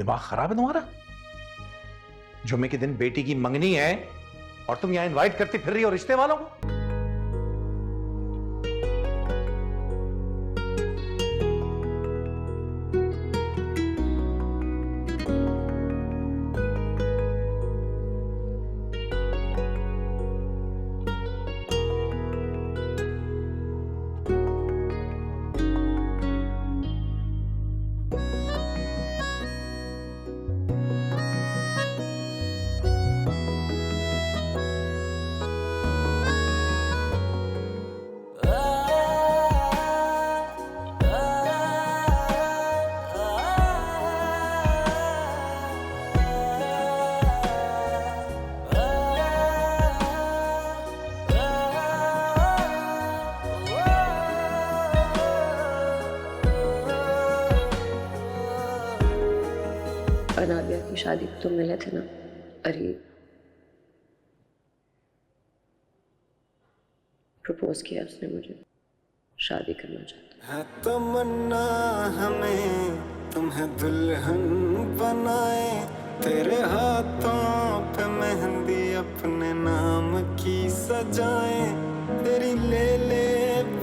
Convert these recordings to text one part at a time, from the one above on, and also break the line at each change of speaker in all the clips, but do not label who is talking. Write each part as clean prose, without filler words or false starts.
दिमाग खराब है तुम्हारा? जुम्मे के दिन बेटी की मंगनी है और तुम यहां इनवाइट करती फिर रही हो रिश्ते वालों को।
अनाबिया की शादी को तुम मिले थे ना? अरे प्रपोज किया उसने मुझे, शादी करना चाहता
है तमन्ना हमें तुम्हें दुल्हन बनाए, तेरे हाथों पे मेहंदी अपने नाम की सजाए, तेरी ले ले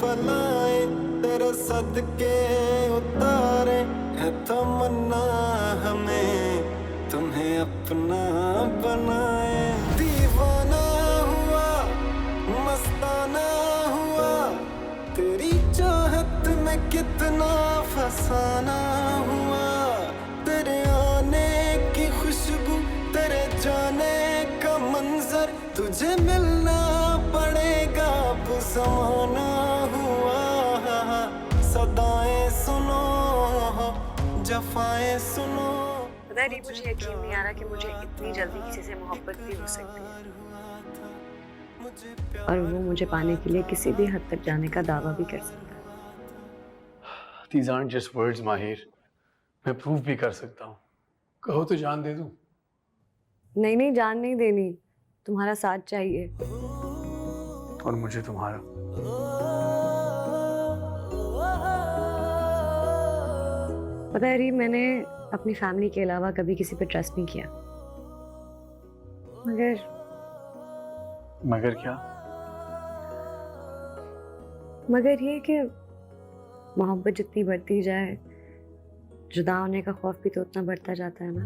पलाए, तेरे सदके उतारे। है तमन्ना हमें तुम्हें अपना बनाए, दीवाना हुआ मस्ताना हुआ, तेरी चाहत में कितना फसाना हुआ, तेरे आने की खुशबू, तेरे जाने का मंजर, तुझे मिलना पड़ेगा अब ज़माना हुआ। सदाएं सुनो जफाएं सुनो।
पता है, मुझे यकीन नहीं आ रहा कि मुझे इतनी जल्दी किसी से मोहब्बत भी हो सकती है, और वो मुझे पाने के लिए किसी भी हद तक जाने का दावा भी कर सकता है।
These aren't just words, माहिर। मैं प्रूफ भी कर सकता हूँ। कहो तो जान दे दूँ?
नहीं नहीं, जान नहीं देनी, तुम्हारा साथ चाहिए।
और मुझे तुम्हारा।
पता है री, मैंने अपनी फैमिली के अलावा कभी किसी पे ट्रस्ट नहीं किया,
मगर क्या?
मगर ये कि मोहब्बत जितनी बढ़ती जाए, जुदा होने का खौफ भी तो उतना बढ़ता जाता है ना।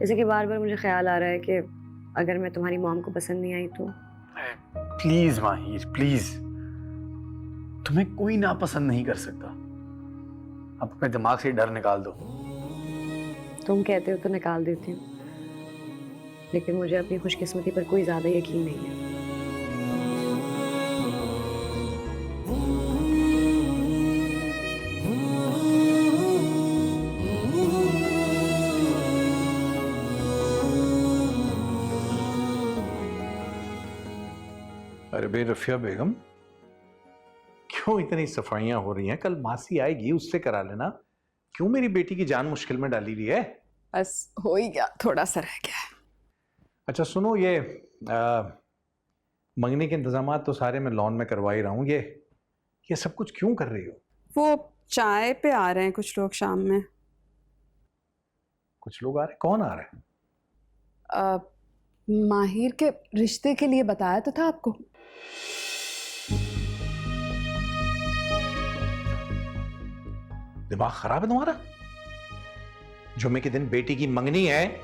जैसे कि बार बार मुझे ख्याल आ रहा है कि अगर मैं तुम्हारी मॉम को पसंद नहीं आई तो।
प्लीज माहिर, प्लीज। तुम्हें कोई नापसंद नहीं कर सकता। अब अपने दिमाग से डर निकाल दो।
तुम कहते हो तो निकाल देती हूँ, लेकिन मुझे अपनी खुशकिस्मती पर कोई ज्यादा यकीन नहीं है।
अरे बे रफिया बेगम, क्यों इतनी सफाइयां हो रही हैं? कल मासी आएगी, उससे करा लेना। क्यों मेरी बेटी की जान मुश्किल में डाली हुई है?
बस हो ही गया, थोड़ा सा रह गया है।
अच्छा सुनो, ये मंगनी के इंतजाम तो सारे मैं लॉन में करवा ही रहा हूँ। ये सब कुछ क्यों कर रही हो?
वो चाय पे आ रहे हैं कुछ लोग शाम में।
कुछ लोग आ रहे? कौन आ रहे हैं?
माहिर के रिश्ते के लिए बताया तो था आपको।
दिमाग खराब है तुम्हारा? जुम्मे के दिन बेटी की मंगनी है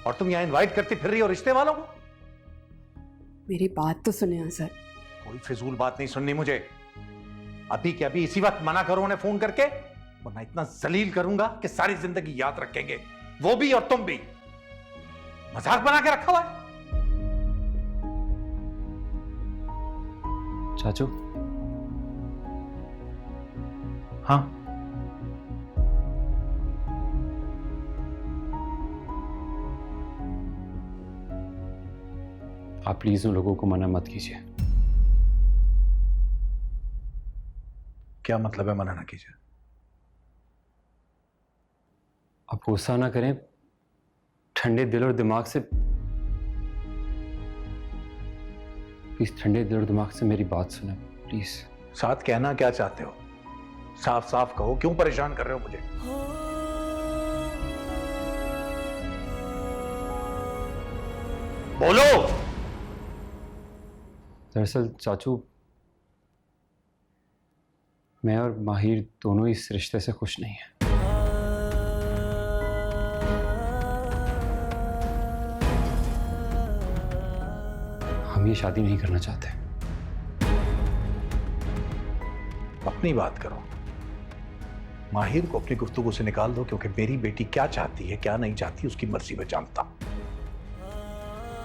और तुम यहां इनवाइट करती फिर रही हो रिश्ते वालों को।
मेरी बात तो सुनिए सर।
कोई फिजूल बात नहीं सुननी मुझे। अभी के अभी इसी वक्त मना करो उन्हें फोन करके, वरना इतना जलील करूंगा कि सारी जिंदगी याद रखेंगे, वो भी और तुम भी। मजाक बना के रखा हुआ है।
चाचू।
हाँ,
आप प्लीज उन लोगों को मना मत कीजिए।
क्या मतलब है मना ना कीजिए?
आप गुस्सा ना करें, ठंडे दिल और दिमाग से प्लीज, ठंडे दिल और दिमाग से मेरी बात सुने प्लीज।
साथ कहना क्या चाहते हो? साफ साफ कहो, क्यों परेशान कर रहे हो मुझे? बोलो।
दरअसल चाचू, मैं और माहिर दोनों इस रिश्ते से खुश नहीं हैं। हम ये शादी नहीं करना चाहते।
अपनी बात करो, माहिर को अपनी गुफ्तगू से निकाल दो, क्योंकि मेरी बेटी क्या चाहती है क्या नहीं चाहती उसकी मर्जी में जानता।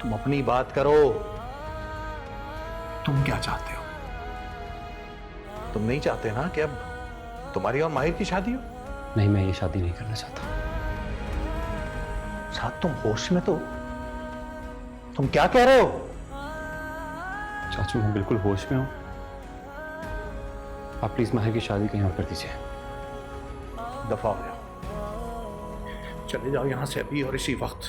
तुम अपनी बात करो, तुम क्या चाहते हो? तुम नहीं चाहते ना कि अब तुम्हारी और माहिर की शादी हो?
नहीं, मैं ये शादी नहीं करना चाहता।
साथ तुम होश में तो? तुम क्या कह रहे हो?
चाचू, मैं बिल्कुल होश में हूं। आप प्लीज माहिर की शादी कहीं और कर दीजिए।
दफा हो जाओ, चले जाओ यहां से अभी और इसी वक्त।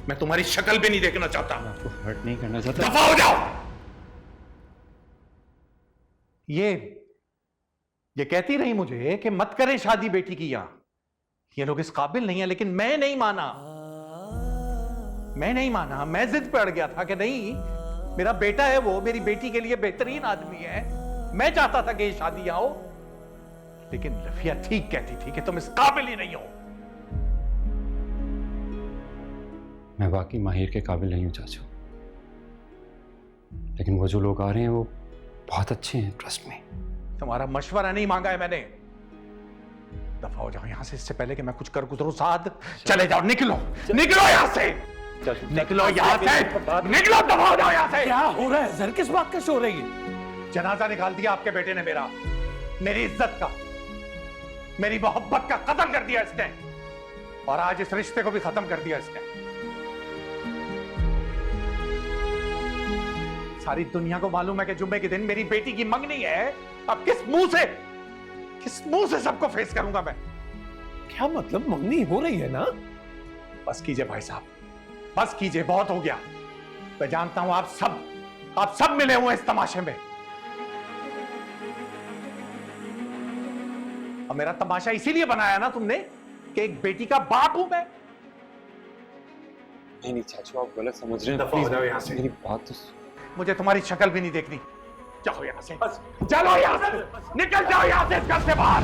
मैं तुम्हारी शक्ल भी नहीं देखना चाहता।
मैं आपको हर्ट नहीं करना चाहता।
दफा हो जाओ। ये कहती रही मुझे कि मत करें शादी बेटी की यहां। ये लोग इस काबिल नहीं है, लेकिन मैं नहीं माना। मैं जिद पे अड़ गया था कि नहीं, मेरा बेटा है वो, मेरी बेटी के लिए बेहतरीन आदमी है। मैं चाहता था कि ये शादी यहां हो, लेकिन लफिया ठीक कहती थी कि तुम इस काबिल ही नहीं हो।
मैं वाकई माहिर के काबिल नहीं हूं चाचू, लेकिन वो जो लोग आ रहे हैं वो बहुत अच्छे हैं, ट्रस्ट में।
तुम्हारा मशवरा नहीं मांगा है मैंने। दफा हो जाओ यहां से, इससे पहले कि मैं कुछ कर गुजरूं। साथ चले जाओ, निकलो यहां से, निकलो यहां से, निकलो, दफा हो जाओ यहां से।
क्या हो रहा है सर? किस बात का शोर है ये?
जनाजा निकाल दिया आपके बेटे ने मेरा, मेरी इज्जत का, मेरी मोहब्बत का कत्ल कर दिया इसने, और आज इस रिश्ते को भी खत्म कर दिया इसने। सारी दुनिया को मालूम है कि जुम्मे के दिन मेरी बेटी की मंगनी है। अब किस मुंह से सबको फेस करूंगा मैं?
क्या मतलब? मंगनी हो रही है ना?
बस कीजिए भाई साहब, बस कीजिए, बहुत हो गया। मैं जानता हूं आप सब मिले हुए इस तमाशे में। अब मेरा तमाशा इसीलिए बनाया ना तुमने कि एक बेटी का बाप हूं मैं।
नहीं चाचू, आप गलत समझ रहे हैं।
दफा हो जाओ यहां से।
मेरी बात तो
मुझे तुम्हारी शक्ल भी नहीं देखनी। जाओ यहां से, चलो यहां से, निकल जाओ यहां से, इस घर से बाहर।